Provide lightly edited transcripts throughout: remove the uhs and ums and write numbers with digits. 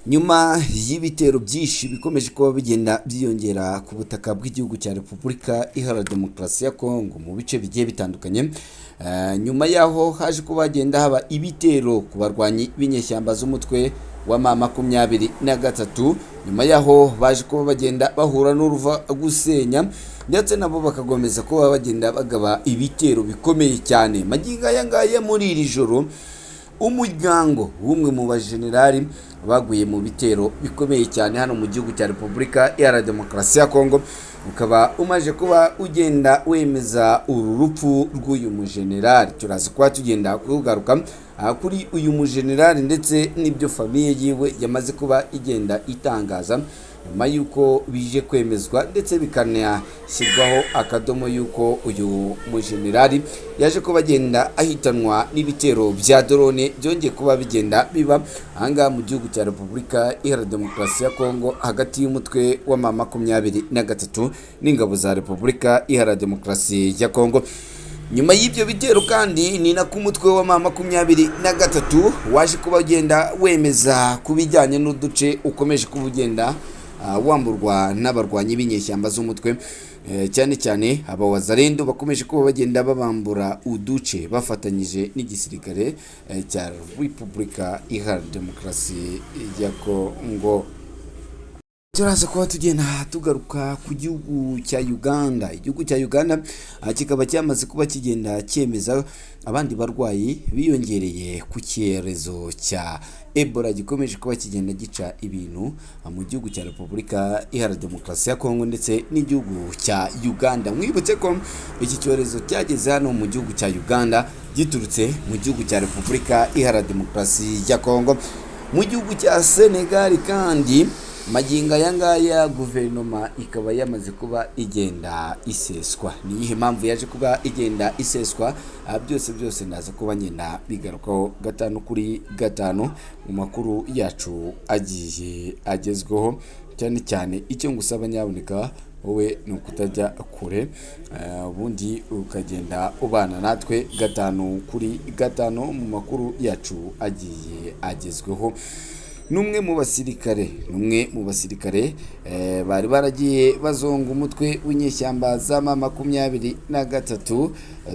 nyuma y'ibitero byinshi bikomeje kuba bigenda byiyongera ku butaka bw'igihugu cya Repubulika Iharanira Demokarasi ya Kongo mu bice bigiye bitandukanye. Nyuma yaho haje kuba hagenda haba ibitero ku barwanyi b'inyeshyamba z'umutwe wa M23. Nyuma yaho baje kuba bagenda bahura n'uruva gusenya, ndetse nabo bakagomeza kuba bagenda bagaba ibitero bikomeye cyane. Magingo aya ngaya muri iri joro, umuryango w'umwe mu bajenerali baguye mu bitero bikomeye cyane hano mu gihugu cya Repubulika Iharanira Demokarasi ya Kongo, ukaba umaje kuba ugenda wemeza uru rupfu rw'uyu mujenerali. Turaza kuba tugenda kugaruka kuri uyu mujenerali ndetse n'ibyo famiye yiwe yamaze kuba igenda itangaza nyuma yuko bije kwemezwa ndetse bikanashyirwaho akadomo yuko uyu mujenerali yaje kuba agenda ahitanwa n'ibitero bya drone byongeye kuba bigenda biba ahangaha mu gihugu cya Repubulika Iharanira Demokarasi ya Kongo, hagati y'umutwe wa M23 n'ingabo za Repubulika Iharanira Demokarasi ya Kongo. Nyuma y'ibyo bitero kandi ni nako umutwe wa M23 waje kuba ugenda wemeza kubijyanye n'uduce ukomeje kubugenda wamburwa n'abarwanyi b'inyeshyamba z'umutwe, cyane cyane abawazarendo bakomeje kuba bagenda babambura uduce bafatanyije n'igisirikare cya Repubulika Iharanira Demokarasi ya Kongo. Turaza kuba tugenda tugaruka ku gihugu cya Uganda. Igihugu cya Uganda kikaba cyamaze kuba kigenda cyemeza abandi barwayi biyongereye ku cyerezo cya Ebola gikomeje kuba kigenda gica ibintu mu gihugu cya Repubulika Iharanira Demokarasi ya Kongo ndetse n'igihugu cya Uganda. Mwibutse ko iki cyorezo cyageze hano mu gihugu cya Uganda giturutse mu gihugu cya Repubulika Iharanira Demokarasi ya Kongo. Mu gihugu cya Senegal kandi magingo aya ngaya guverinoma ikaba yamaze kuba igenda iseswa. Ni iyihe mpamvu yaje kuba igenda iseswa? Byose ndaza kuba ngenda bigarukaho gatanu kuri gatanu mu makuru yacu agiye agezweho. Cyane cyane icyo ngusaba nyaboneka wowe ni ukutajya kure, ubundi ukagenda ubana natwe gatanu kuri gatanu mu makuru yacu agiye agezweho. Numwe mu basirikare bari baragiye bazonga umutwe w'inyeshyamba za M23,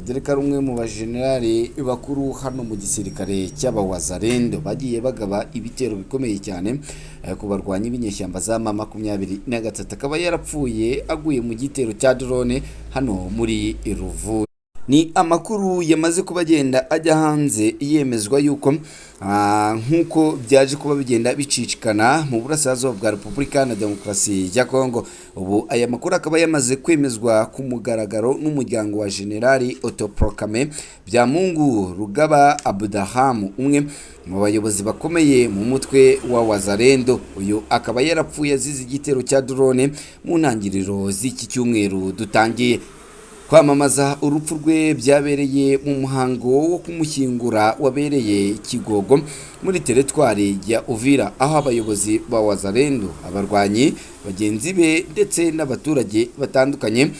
dore ko ari umwe mu bajenerali bakuru hano mu gisirikare cy'abawazarendo bagiye bagaba ibitero bikomeye cyane ku barwanyi b'inyeshyamba za M23. Akaba yarapfuye aguye mu gitero cya drone hano muri Ruvu. Ni amakuru yamaze kuba agenda ajya hanze yemezwa yuko nk'uko byaje kuba bigenda bicicikana mu burasirazuba bwa Repubulika Iharanira Demokarasi ya Kongo. Ubu aya makuru akaba yamaze kwemezwa ku mugaragaro n'umuryango wa Generali Autoproclamé Byamungu Rugaba Abduraham, umwe mu bayobozi bakomeye mu mutwe wa Wazarendo. Uyu akaba yarapfuye azize igitero cya drone mu ntangiriro z'iki cyumweru dutangiye. Kwamamaza urupfu rwe byabereye mu muhango wo kumushyingura wabereye Kigogo muri teritwari ya Uvira, aho abayobozi ba Wazarendo, abarwanyi bagenzi be ndetse n'abaturage batandukanye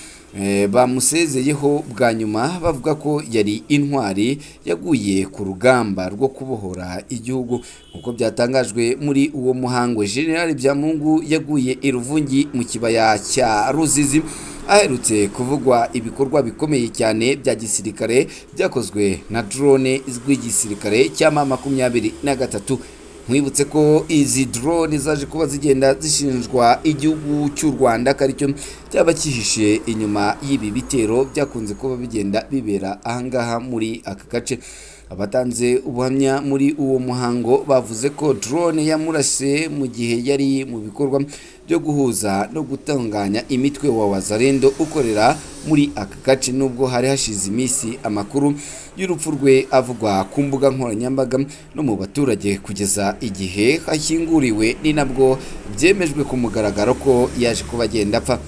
bamusezeyeho bwa nyuma bavuga ko yari intwari yaguye ku rugamba rwo kubohora igihugu. Uko byatangajwe muri uwo muhango, General Byamungu yaguye i Ruvungi mu kibaya cya Ruzizi, aherutse kuvugwa ibikorwa bikomeye cyane bya gisirikare byakozwe na drone z'igisirikare cya M23. Mwibutse ko izi drone zaje kuba zigenda zishinjwa igihugu cy'u Rwanda ko aricyo cyaba kihishe inyuma y'ibi bitero byakunze kuba bigenda bibera ahangaha muri aka gace. Abatanze ubuhamya muri uwo muhango bavuze ko drone yamurashe mu gihe yari mu bikorwa byo guhuza no gutunganya imitwe wa Wazarendo ukorera muri aka gace, nubwo hari hashize iminsi amakuru y'urupfu rwe avugwa ku mbuga nkoranyambaga no mu baturage kugeza igihe hashyinguriwe. Ni nabwo byemejwe ku mugaragaro ko yaje kuba agenda apfa.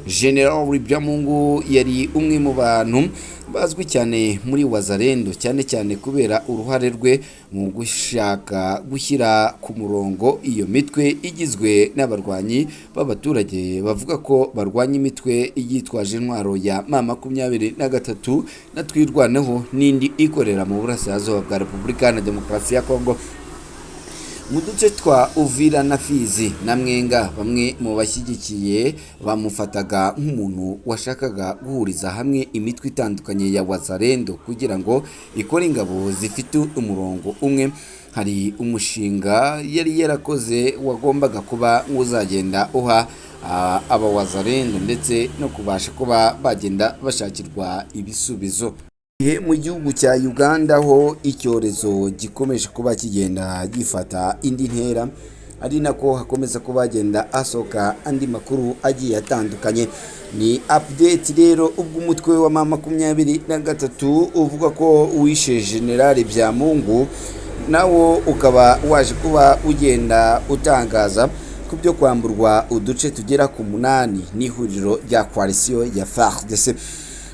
General Byamungu yari umwe mu bantu bazwi cyane muri Wazarendo, cyane cyane kubera uruhare rwe mu gushaka gushyira ku murongo iyo mitwe igizwe n'abarwanyi b'abaturage bavuga ko barwanya imitwe yitwaje intwaro ya M23 na Twirwaneho n'indi ikorera mu burasirazuba bwa Repubulika Iharanira Demokarasi ya Kongo. mu duce twa Uvira na Fizi na Mwenga bamwe mu bashyigikiye bamufataga nk'umuntu washakaga guhuriza hamwe imitwe itandukanye ya Wazalendo kugira ngo ikore ingabo zifite umurongo umwe. Hari umushinga yari yarakoze wagombaga kuba uzagenda uha aba Wazalendo ndetse no kubasha kuba bagenda bashakirwa ibisubizo. Mu gihugu cya Uganda ho icyorezo gikomeje kuba kigenda gifata indi ntera, ari nako hakomeza kuba hagenda asohoka andi makuru agiye atandukanye. Ni update rero ubwo umutwe wa M23 uvuga ko wishe General Byamungu, nawo ukaba waje kuba ugenda utangaza ku byo kwamburwa uduce tugera ku 8 n'ihuriro rya coalition ya FARDC.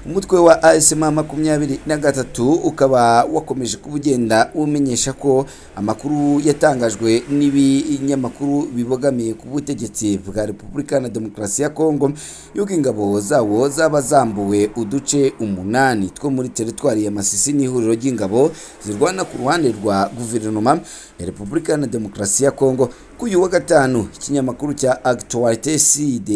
Umutwe wa M23 ukaba wakomeje kubugenda umenyesha ko amakuru yatangajwe n'ibinyamakuru bibogamiye ku butegetsi bwa Repubulika na Demokarasi ya Kongo yuko ingabo zawo zaba zambuwe uduce 8 two muri teritwari ya Masisi n'ihuriro ry'ingabo zirwana ku ruhande rwa guverinoma ya Repubulika na Demokarasi ya Kongo. Kuyu wa gatanu ikinyamakuru cya Actualité Sud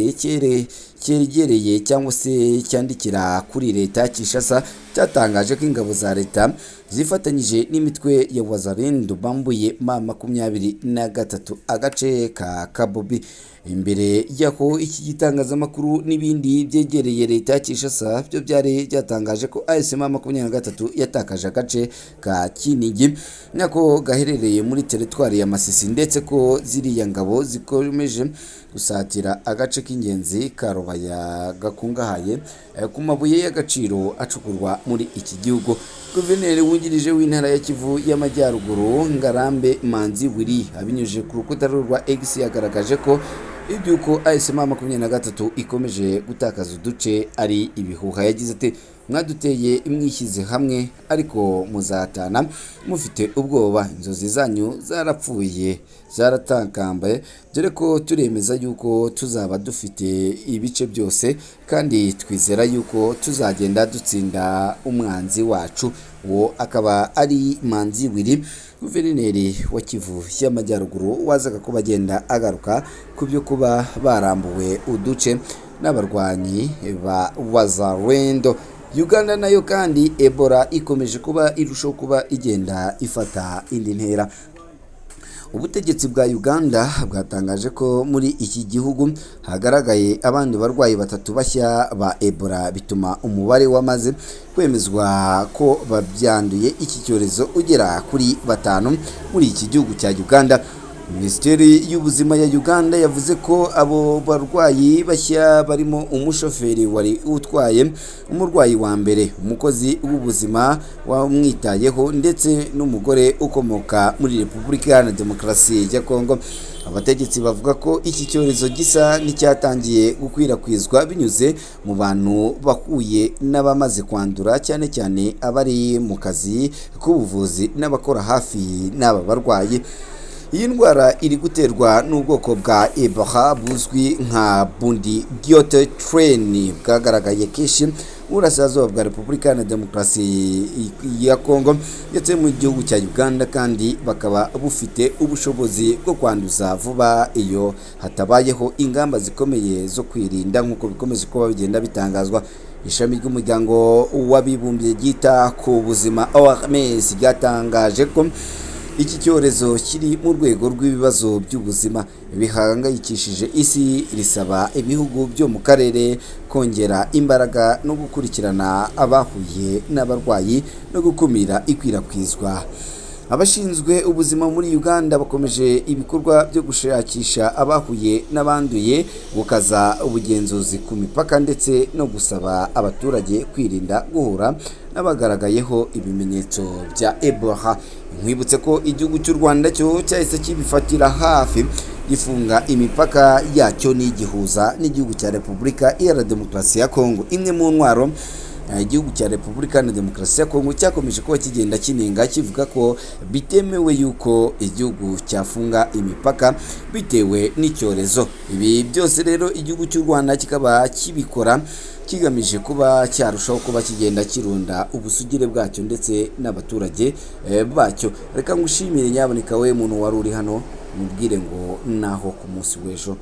cyegereye cyangwa se cyandikira kuri leta Kinshasa cyatangaje ko ingabo za leta zifatanyije n'imitwe ya Wazalendo bambuye M23 agace ka Kabobi. Imbere yako iki gitangazamakuru n'ibindi byegereye leta Kinshasa byo byari byatangaje ko M23 yatakaje agace ka Kinigi nako gaherereye muri teritwari ya Masisi, ndetse ko ziriya ngabo zikomeje gusatira agace k'ingenzi ka Rubaya gakungahaye ku mabuye y'agaciro acukurwa muri iki gihugu. Guverineri wungirije w'intara ya Kivu y'Amajyaruguru Ngarambe Manzi Willy abinyujije ku rukuta rwa X yagaragaje ko ibyuko M23 ikomeje gutakaza uduce ari ibihuha. Yagize ati mwaduteye mwishyize hamwe ariko muzatana mufite ubwoba, inzozi zanyu zarapfuye zaratangambaye, dore ko turemeza yuko tuzaba dufite ibice byose kandi twizera yuko tuzagenda dutsinda umwanzi wacu. Uwo akaba ari Manzi Willy, guverineri wa Kivu y'Amajyaruguru, wazaga kuba agenda agaruka ku byo kuba barambuwe uduce n'abarwanyi ba Wazalendo. Uganda nayo kandi Ebola ikomeje kuba irushaho kuba igenda ifata indi ntera. Ubutegetsi bwa Uganda bwatangaje ko muri iki gihugu hagaragaye abandi barwayi 3 bashya ba Ebola, bituma umubare wamaze kwemezwa ko babyanduye iki cyorezo ugera kuri 5 muri iki gihugu cya Uganda. Minisiteri y'ubuzima ya Uganda yavuze ko abo barwayi bashya barimo umushoferi wari utwaye umurwayi wa mbere, umukozi w'ubuzima wamwitayeho ndetse n'umugore ukomoka muri Repubulika ya Demokarasi ya Kongo. Abategetsi bavuga ko iki cyorezo gisa n'icyatangiye gukwirakwizwa binyuze mu bantu bahuye n'abamaze kwandura, cyane cyane abari mu kazi k'ubuvuzi n'abakora hafi n'aba barwayi. Iyi ndwara iri guterwa n'ubwoko bwa Ebola buzwi nka Bundibugyo strain bwagaragaye kenshi burasirazuba bwa Repubulika na Demokarasi ya Kongo ndetse mu gihugu cya Uganda, kandi bakaba bufite ubushobozi bwo kwanduza vuba iyo hatabayeho ingamba zikomeye zo kwirinda nk'uko bikomeje kuba bigenda bitangazwa. Ishami ry'umuryango w'abibumbye ryita ku buzima OMS ryatangaje ko iki cyorezo kiri mu rwego rw'ibibazo by'ubuzima bihangayikishije isi, risaba ibihugu byo mu karere kongera imbaraga no gukurikirana abahuye n'abarwayi no gukumira ikwirakwizwa. Abashinzwe ubuzima muri Uganda bakomeje ibikorwa byo gushakisha abahuye n'abanduye, gukaza ubugenzuzi ku mipaka ndetse no gusaba abaturage kwirinda guhura n'abagaragayeho ibimenyetso bya Ebola. Nkwibutse ko igihugu cy'u Rwanda cyo cyahise kibifatira hafi gifunga imipaka yacyo n'igihuza n'igihugu cya Repubulika ya Demokarasi ya Kongo. Imwe mu ntwaro igihugu cya Repubulika na Demokarasi ya Kongo cyakomeje kuba kigenda kinenga kivuga ko bitemewe yuko igihugu cyafunga imipaka bitewe n'icyorezo. Ibi byose rero igihugu cy'u Rwanda kikaba kibikora kigamije kuba cyarushaho kuba kigenda kirunda ubusugire bwacyo ndetse n'abaturage bacyo. Reka ngushimire nyaboneka we muntu wari uri hano, mubwire ngo naho ku munsi w'ejo.